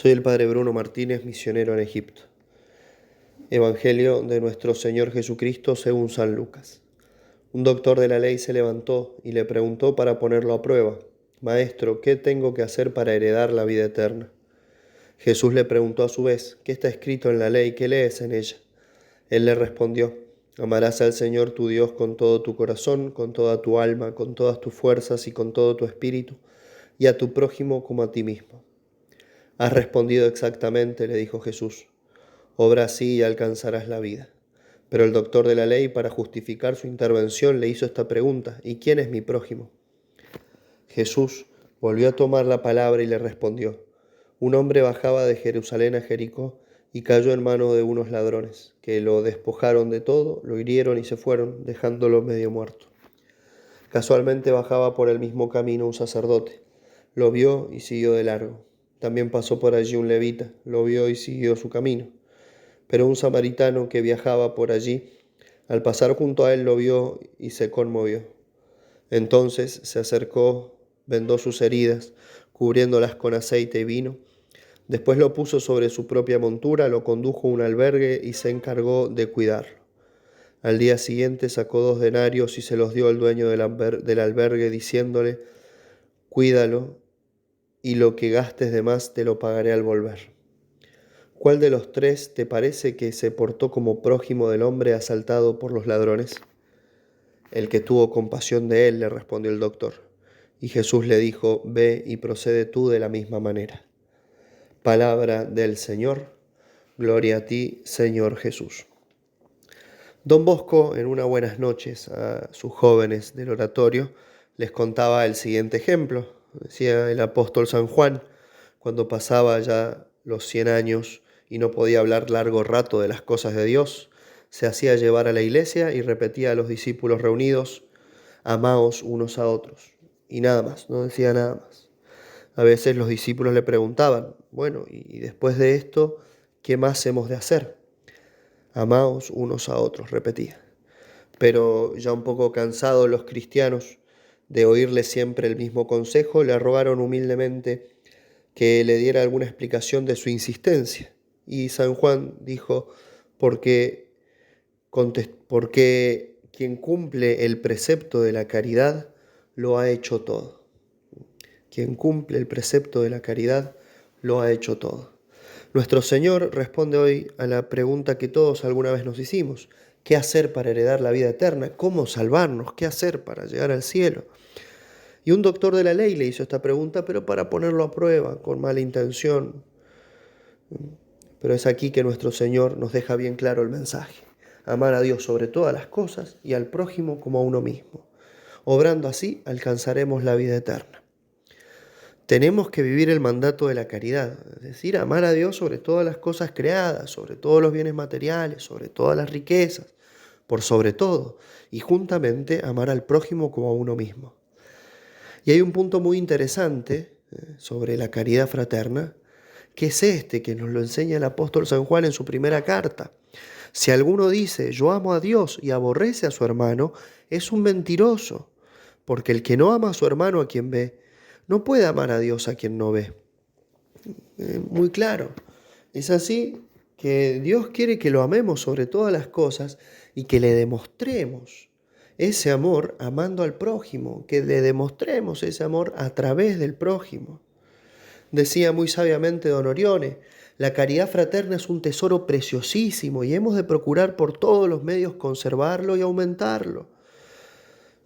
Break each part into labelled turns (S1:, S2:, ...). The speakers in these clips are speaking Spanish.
S1: Soy el padre Bruno Martínez, misionero en Egipto. Evangelio de nuestro Señor Jesucristo según San Lucas. Un doctor de la ley se levantó y le preguntó para ponerlo a prueba: Maestro, ¿qué tengo que hacer para heredar la vida eterna? Jesús le preguntó a su vez: ¿Qué está escrito en la ley? ¿Qué lees en ella? Él le respondió: Amarás al Señor tu Dios con todo tu corazón, con toda tu alma, con todas tus fuerzas y con todo tu espíritu, y a tu prójimo como a ti mismo. Has respondido exactamente, le dijo Jesús. Obra así y alcanzarás la vida. Pero el doctor de la ley, para justificar su intervención, le hizo esta pregunta: ¿Y quién es mi prójimo? Jesús volvió a tomar la palabra y le respondió: Un hombre bajaba de Jerusalén a Jericó y cayó en manos de unos ladrones, que lo despojaron de todo, lo hirieron y se fueron, dejándolo medio muerto. Casualmente bajaba por el mismo camino un sacerdote. Lo vio y siguió de largo. También pasó por allí un levita, lo vio y siguió su camino. Pero un samaritano que viajaba por allí, al pasar junto a él, lo vio y se conmovió. Entonces se acercó, vendó sus heridas, cubriéndolas con aceite y vino. Después lo puso sobre su propia montura, lo condujo a un albergue y se encargó de cuidarlo. Al día siguiente sacó 2 denarios y se los dio al dueño del albergue, diciéndole: Cuídalo, y lo que gastes de más te lo pagaré al volver. ¿Cuál de los 3 te parece que se portó como prójimo del hombre asaltado por los ladrones? El que tuvo compasión de él, le respondió el doctor. Y Jesús le dijo: Ve y procede tú de la misma manera. Palabra del Señor. Gloria a ti, Señor Jesús. Don Bosco, en una buenas noches a sus jóvenes del oratorio, les contaba el siguiente ejemplo. Decía el apóstol San Juan, cuando pasaba ya los 100 años y no podía hablar largo rato de las cosas de Dios, se hacía llevar a la iglesia y repetía a los discípulos reunidos: Amaos unos a otros. Y nada más, no decía nada más. A veces los discípulos le preguntaban: bueno, y después de esto, ¿qué más hemos de hacer? Amaos unos a otros, repetía. Pero ya un poco cansados los cristianos de oírle siempre el mismo consejo, le rogaron humildemente que le diera alguna explicación de su insistencia. Y San Juan dijo: porque quien cumple el precepto de la caridad lo ha hecho todo. Quien cumple el precepto de la caridad lo ha hecho todo. Nuestro Señor responde hoy a la pregunta que todos alguna vez nos hicimos: ¿qué hacer para heredar la vida eterna? ¿Cómo salvarnos? ¿Qué hacer para llegar al cielo? Y un doctor de la ley le hizo esta pregunta, pero para ponerlo a prueba, con mala intención. Pero es aquí que nuestro Señor nos deja bien claro el mensaje: amar a Dios sobre todas las cosas y al prójimo como a uno mismo. Obrando así, alcanzaremos la vida eterna. Tenemos que vivir el mandato de la caridad, es decir, amar a Dios sobre todas las cosas creadas, sobre todos los bienes materiales, sobre todas las riquezas, por sobre todo, y juntamente amar al prójimo como a uno mismo. Y hay un punto muy interesante sobre la caridad fraterna, que es este que nos lo enseña el apóstol San Juan en su primera carta. Si alguno dice: yo amo a Dios, y aborrece a su hermano, es un mentiroso, porque el que no ama a su hermano a quien ve, no puede amar a Dios a quien no ve. Muy claro. Es así que Dios quiere que lo amemos sobre todas las cosas y que le demostremos ese amor amando al prójimo, que le demostremos ese amor a través del prójimo. Decía muy sabiamente don Orione: la caridad fraterna es un tesoro preciosísimo y hemos de procurar por todos los medios conservarlo y aumentarlo.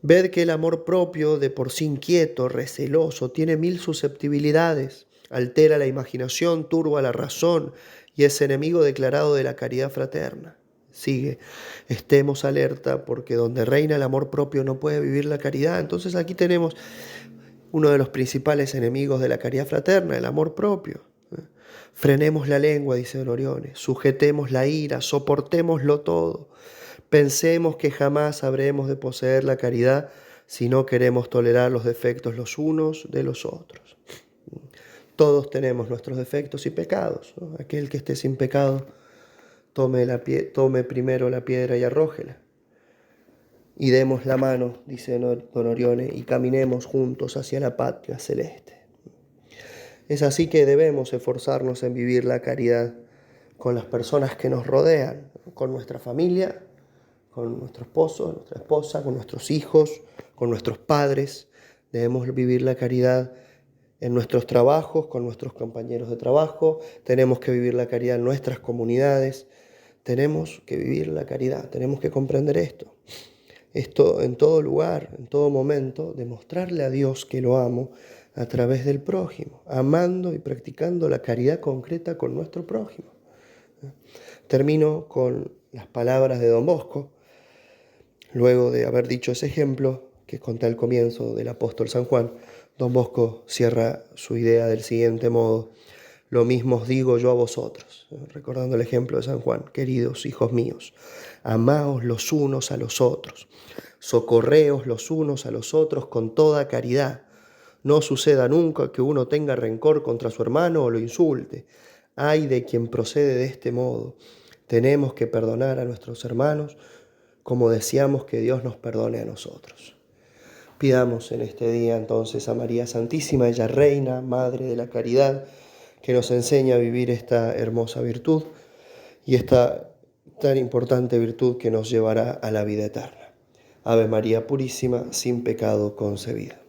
S1: Ved que el amor propio, de por sí inquieto, receloso, tiene 1000 susceptibilidades, altera la imaginación, turba la razón y es enemigo declarado de la caridad fraterna. Sigue: estemos alerta, porque donde reina el amor propio no puede vivir la caridad. Entonces aquí tenemos uno de los principales enemigos de la caridad fraterna, el amor propio. Frenemos la lengua, dice don Orione, sujetemos la ira, soportémoslo todo. Pensemos que jamás habremos de poseer la caridad si no queremos tolerar los defectos los unos de los otros. Todos tenemos nuestros defectos y pecados, ¿no? Aquel que esté sin pecado, tome primero la piedra y arrójela. Y demos la mano, dice don Orione, y caminemos juntos hacia la patria celeste. Es así que debemos esforzarnos en vivir la caridad con las personas que nos rodean, con nuestra familia, con nuestro esposo, nuestra esposa, con nuestros hijos, con nuestros padres. Debemos vivir la caridad en nuestros trabajos, con nuestros compañeros de trabajo. Tenemos que vivir la caridad en nuestras comunidades. Tenemos que vivir la caridad, tenemos que comprender esto. Esto en todo lugar, en todo momento, demostrarle a Dios que lo amo a través del prójimo, amando y practicando la caridad concreta con nuestro prójimo. Termino con las palabras de Don Bosco, luego de haber dicho ese ejemplo que conté al comienzo del apóstol San Juan. Don Bosco cierra su idea del siguiente modo: lo mismo os digo yo a vosotros, recordando el ejemplo de San Juan: queridos hijos míos, amaos los unos a los otros, socorreos los unos a los otros con toda caridad. No suceda nunca que uno tenga rencor contra su hermano o lo insulte. Ay de quien procede de este modo. Tenemos que perdonar a nuestros hermanos como deseamos que Dios nos perdone a nosotros. Pidamos en este día entonces a María Santísima, ella Reina, Madre de la Caridad, que nos enseña a vivir esta hermosa virtud y esta tan importante virtud que nos llevará a la vida eterna. Ave María Purísima, sin pecado concebida.